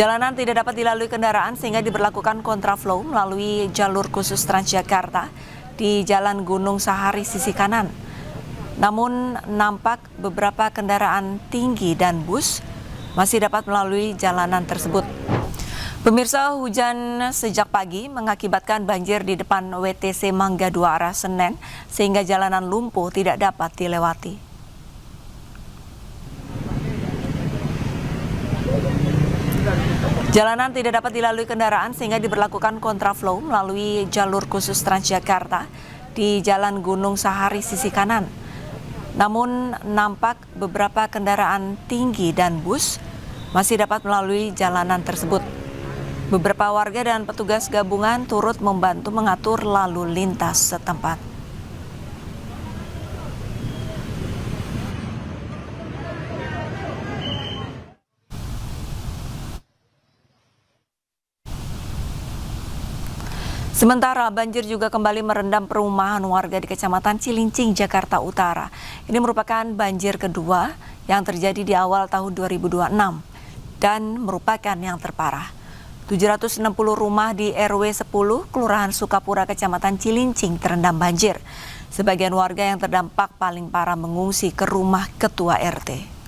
Jalanan tidak dapat dilalui kendaraan sehingga diberlakukan kontraflow melalui jalur khusus Transjakarta di Jalan Gunung Sahari sisi kanan. Namun nampak beberapa kendaraan tinggi dan bus masih dapat melalui jalanan tersebut. Pemirsa, hujan sejak pagi mengakibatkan banjir di depan WTC Mangga 2 arah Senen sehingga jalanan lumpuh tidak dapat dilewati. Jalanan tidak dapat dilalui kendaraan sehingga diberlakukan kontraflow melalui jalur khusus Transjakarta di Jalan Gunung Sahari sisi kanan. Namun nampak beberapa kendaraan tinggi dan bus masih dapat melalui jalanan tersebut. Beberapa warga dan petugas gabungan turut membantu mengatur lalu lintas setempat. Sementara banjir juga kembali merendam perumahan warga di Kecamatan Cilincing, Jakarta Utara. Ini merupakan banjir kedua yang terjadi di awal tahun 2026 dan merupakan yang terparah. 760 rumah di RW 10, Kelurahan Sukapura, Kecamatan Cilincing terendam banjir. Sebagian warga yang terdampak paling parah mengungsi ke rumah Ketua RT.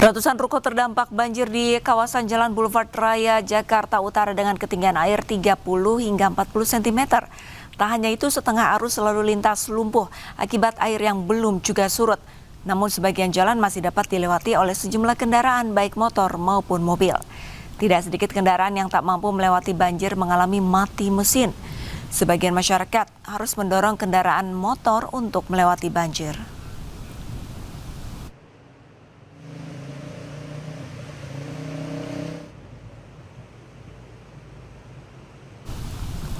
Ratusan ruko terdampak banjir di kawasan Jalan Boulevard Raya, Jakarta Utara dengan ketinggian air 30 hingga 40 cm. Tak hanya itu, setengah arus lalu lintas lumpuh akibat air yang belum juga surut. Namun sebagian jalan masih dapat dilewati oleh sejumlah kendaraan baik motor maupun mobil. Tidak sedikit kendaraan yang tak mampu melewati banjir mengalami mati mesin. Sebagian masyarakat harus mendorong kendaraan motor untuk melewati banjir.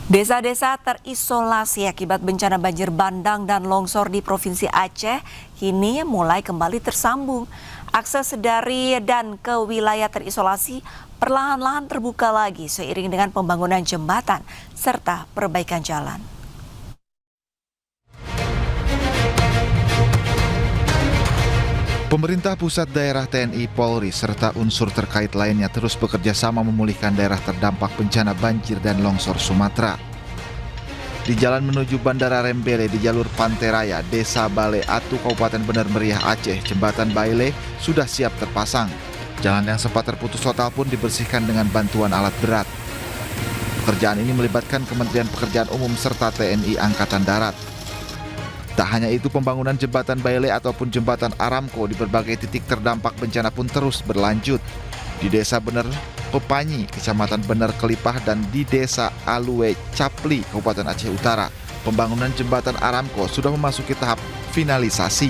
Desa-desa terisolasi akibat bencana banjir bandang dan longsor di Provinsi Aceh kini mulai kembali tersambung. Akses dari dan ke wilayah terisolasi perlahan-lahan terbuka lagi seiring dengan pembangunan jembatan serta perbaikan jalan. Pemerintah pusat, daerah, TNI, Polri, serta unsur terkait lainnya terus bekerja sama memulihkan daerah terdampak bencana banjir dan longsor Sumatera. Di jalan menuju Bandara Rembele di jalur Pantai Raya, Desa Bale Atu, Kabupaten Bener Meriah, Aceh, jembatan Baile sudah siap terpasang. Jalan yang sempat terputus total pun dibersihkan dengan bantuan alat berat. Pekerjaan ini melibatkan Kementerian Pekerjaan Umum serta TNI Angkatan Darat. Tak hanya itu, pembangunan jembatan Baile ataupun jembatan Aramco di berbagai titik terdampak bencana pun terus berlanjut. Di Desa Bener Pepanyi, Kecamatan Bener Kelipah, dan di Desa Alue Capli, Kabupaten Aceh Utara, pembangunan jembatan Aramco sudah memasuki tahap finalisasi.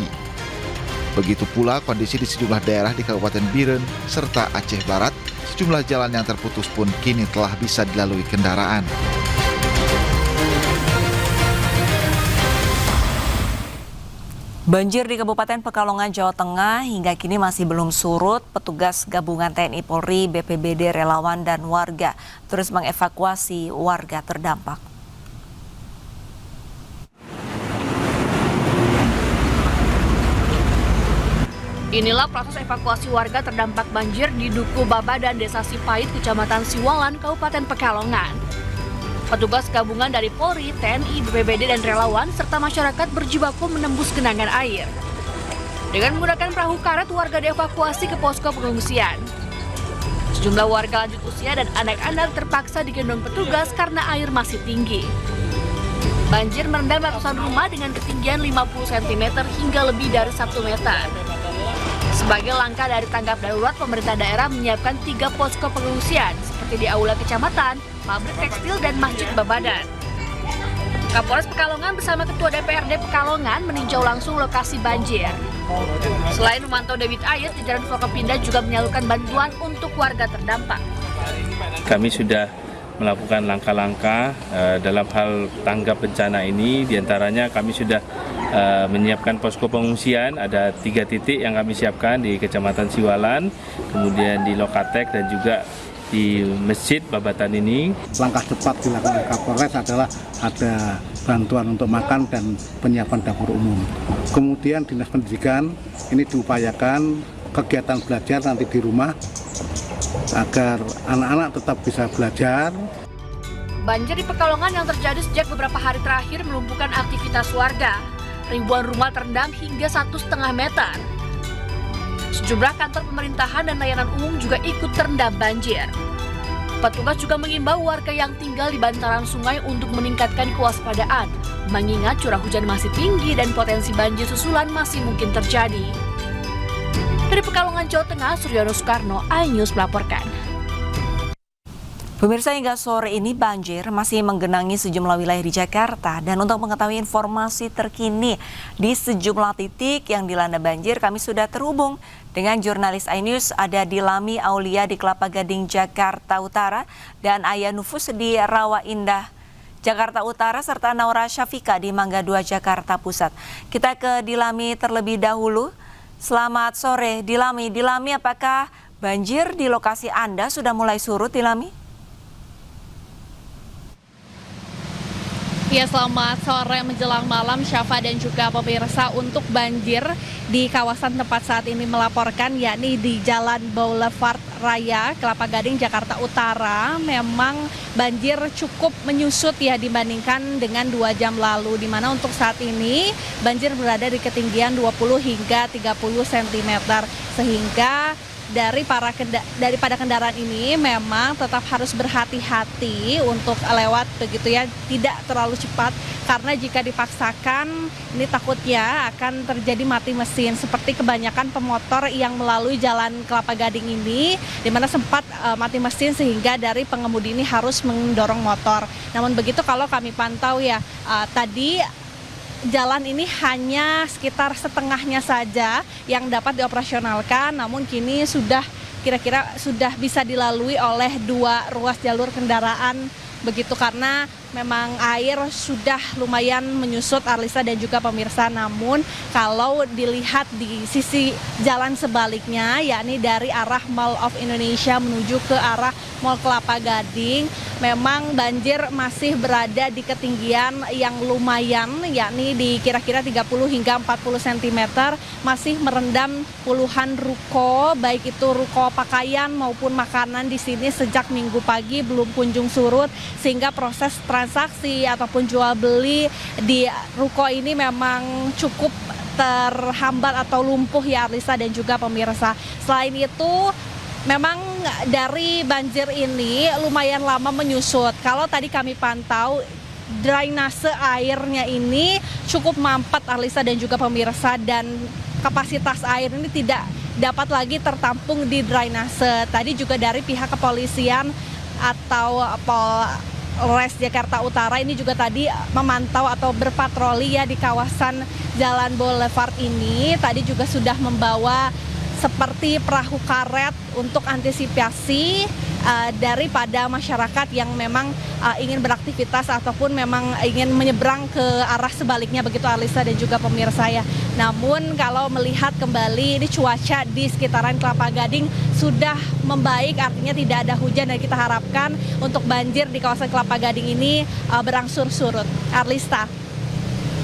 Begitu pula kondisi di sejumlah daerah di Kabupaten Biren serta Aceh Barat, sejumlah jalan yang terputus pun kini telah bisa dilalui kendaraan. Banjir di Kabupaten Pekalongan, Jawa Tengah hingga kini masih belum surut. Petugas gabungan TNI Polri, BPBD, relawan, dan warga terus mengevakuasi warga terdampak. Inilah proses evakuasi warga terdampak banjir di Duku Baba dan Desa Sipait, Kecamatan Siwalan, Kabupaten Pekalongan. Petugas gabungan dari Polri, TNI, BPBD, dan relawan serta masyarakat berjibaku menembus genangan air. Dengan menggunakan perahu karet, warga dievakuasi ke posko pengungsian. Sejumlah warga lanjut usia dan anak-anak terpaksa digendong petugas karena air masih tinggi. Banjir merendam ratusan rumah dengan ketinggian 50 cm hingga lebih dari 1 meter. Sebagai langkah dari tanggap darurat, pemerintah daerah menyiapkan 3 posko pengungsian seperti di Aula Kecamatan, pabrik tekstil, dan Masjid Babadan. Kapolres Pekalongan bersama Ketua DPRD Pekalongan meninjau langsung lokasi banjir. Selain memantau debit air, jajaran Forkopimda juga menyalurkan bantuan untuk warga terdampak. Kami sudah melakukan langkah-langkah dalam hal tanggap bencana ini. Diantaranya kami sudah menyiapkan posko pengungsian, ada 3 titik yang kami siapkan di Kecamatan Siwalan, kemudian di Lokatek, dan juga di Masjid Babatan ini. Langkah cepat dilakukan oleh Kapolres adalah ada bantuan untuk makan dan penyiapan dapur umum. Kemudian Dinas Pendidikan ini diupayakan kegiatan belajar nanti di rumah agar anak-anak tetap bisa belajar. Banjir di Pekalongan yang terjadi sejak beberapa hari terakhir melumpuhkan aktivitas warga. Ribuan rumah terendam hingga 1,5 meter. Sejumlah kantor pemerintahan dan layanan umum juga ikut terendam banjir. Petugas juga mengimbau warga yang tinggal di bantaran sungai untuk meningkatkan kewaspadaan, mengingat curah hujan masih tinggi dan potensi banjir susulan masih mungkin terjadi. Dari Pekalongan, Jawa Tengah, Suryono Soekarno, iNews melaporkan. Pemirsa, hingga sore ini banjir masih menggenangi sejumlah wilayah di Jakarta. Dan untuk mengetahui informasi terkini di sejumlah titik yang dilanda banjir, kami sudah terhubung dengan jurnalis iNews ada Dilami Aulia di Kelapa Gading, Jakarta Utara, dan Ayah Nufus di Rawa Indah, Jakarta Utara, serta Naura Syafika di Mangga 2, Jakarta Pusat. Kita ke Dilami terlebih dahulu. Selamat sore, Dilami. Dilami, apakah banjir di lokasi Anda sudah mulai surut, Dilami? Ya, selamat sore menjelang malam Syafa dan juga pemirsa. Untuk banjir di kawasan tempat saat ini melaporkan, yakni di Jalan Boulevard Raya Kelapa Gading, Jakarta Utara, memang banjir cukup menyusut ya dibandingkan dengan 2 jam lalu, di mana untuk saat ini banjir berada di ketinggian 20 hingga 30 cm, sehingga daripada kendaraan ini memang tetap harus berhati-hati untuk lewat begitu ya, tidak terlalu cepat, karena jika dipaksakan ini takutnya akan terjadi mati mesin seperti kebanyakan pemotor yang melalui Jalan Kelapa Gading ini, di mana sempat mati mesin sehingga dari pengemudi ini harus mendorong motor. Namun begitu kalau kami pantau ya, tadi jalan ini hanya sekitar setengahnya saja yang dapat dioperasionalkan, namun kini kira-kira sudah bisa dilalui oleh 2 ruas jalur kendaraan begitu, karena memang air sudah lumayan menyusut, Arlisa dan juga pemirsa. Namun kalau dilihat di sisi jalan sebaliknya, yakni dari arah Mall of Indonesia menuju ke arah Mall Kelapa Gading, memang banjir masih berada di ketinggian yang lumayan, yakni di kira-kira 30 hingga 40 cm, masih merendam puluhan ruko, baik itu ruko pakaian maupun makanan di sini sejak Minggu pagi belum kunjung surut, sehingga proses transaksi ataupun jual beli di ruko ini memang cukup terhambat atau lumpuh ya, Arlisa dan juga pemirsa. Selain itu, memang dari banjir ini lumayan lama menyusut. Kalau tadi kami pantau, drainase airnya ini cukup mampet, Arlisa dan juga pemirsa, dan kapasitas air ini tidak dapat lagi tertampung di drainase. Tadi juga dari pihak kepolisian atau Polres Jakarta Utara ini juga tadi memantau atau berpatroli ya di kawasan Jalan Boulevard ini. Tadi juga sudah membawa seperti perahu karet untuk antisipasi daripada masyarakat yang memang ingin beraktivitas ataupun memang ingin menyeberang ke arah sebaliknya begitu, Arlisa dan juga pemirsa ya. Namun kalau melihat kembali ini cuaca di sekitaran Kelapa Gading sudah membaik, artinya tidak ada hujan, dan kita harapkan untuk banjir di kawasan Kelapa Gading ini berangsur surut. Arlista.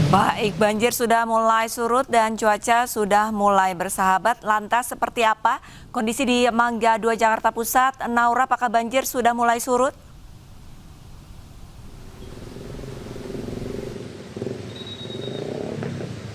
Baik, banjir sudah mulai surut dan cuaca sudah mulai bersahabat. Lantas seperti apa kondisi di Mangga 2, Jakarta Pusat? Naura, apakah banjir sudah mulai surut?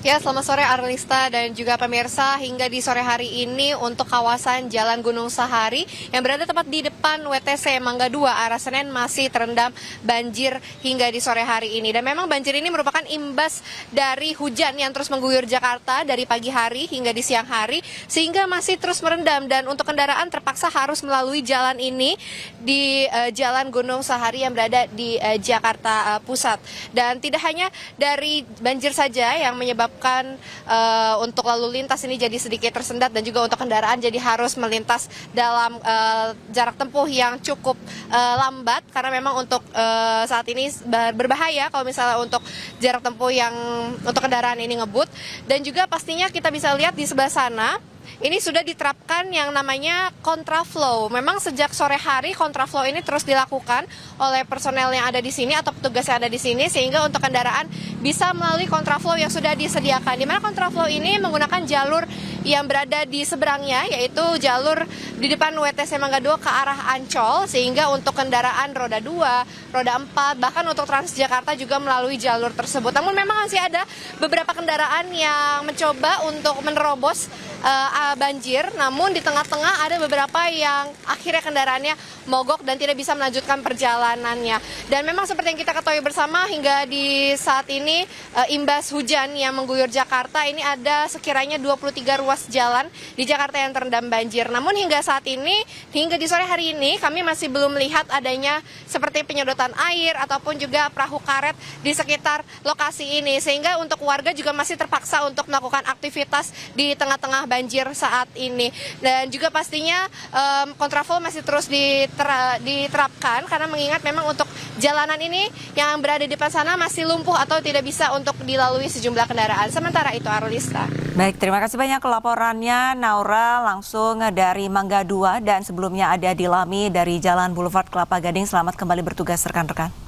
Ya, selamat sore Arlista dan juga pemirsa. Hingga di sore hari ini untuk kawasan Jalan Gunung Sahari yang berada tepat di depan WTC Mangga 2 arah Senen masih terendam banjir hingga di sore hari ini. Dan memang banjir ini merupakan imbas dari hujan yang terus mengguyur Jakarta dari pagi hari hingga di siang hari, sehingga masih terus merendam, dan untuk kendaraan terpaksa harus melalui jalan ini di Jalan Gunung Sahari yang berada di Jakarta Pusat. Dan tidak hanya dari banjir saja yang menyebabkan untuk lalu lintas ini jadi sedikit tersendat, dan juga untuk kendaraan jadi harus melintas dalam jarak tempuh yang cukup lambat, karena memang untuk saat ini berbahaya kalau misalnya untuk jarak tempuh yang untuk kendaraan ini ngebut. Dan juga pastinya kita bisa lihat di sebelah sana ini sudah diterapkan yang namanya kontraflow. Memang sejak sore hari kontraflow ini terus dilakukan oleh personel yang ada di sini atau petugas yang ada di sini, sehingga untuk kendaraan bisa melalui kontraflow yang sudah disediakan. Di mana kontraflow ini menggunakan jalur yang berada di seberangnya, yaitu jalur di depan WTC Mangga 2 ke arah Ancol, sehingga untuk kendaraan roda 2, roda 4, bahkan untuk Transjakarta juga melalui jalur tersebut. Namun memang masih ada beberapa kendaraan yang mencoba untuk menerobos banjir, namun di tengah-tengah ada beberapa yang akhirnya kendaraannya mogok dan tidak bisa melanjutkan perjalanannya. Dan memang seperti yang kita ketahui bersama, hingga di saat ini imbas hujan yang mengguyur Jakarta, ini ada sekiranya 23 ruas jalan di Jakarta yang terendam banjir. Namun hingga saat ini, hingga di sore hari ini, kami masih belum melihat adanya seperti penyedotan air ataupun juga perahu karet di sekitar lokasi ini, sehingga untuk warga juga masih terpaksa untuk melakukan aktivitas di tengah-tengah banjir saat ini. Dan juga pastinya kontraflow masih terus diterapkan, karena mengingat memang untuk jalanan ini yang berada di depan sana masih lumpuh atau tidak bisa untuk dilalui sejumlah kendaraan. Sementara itu, Arlista. Baik, terima kasih banyak laporannya Naura langsung dari Mangga 2, dan sebelumnya ada Dilami dari Jalan Boulevard Kelapa Gading. Selamat kembali bertugas rekan-rekan.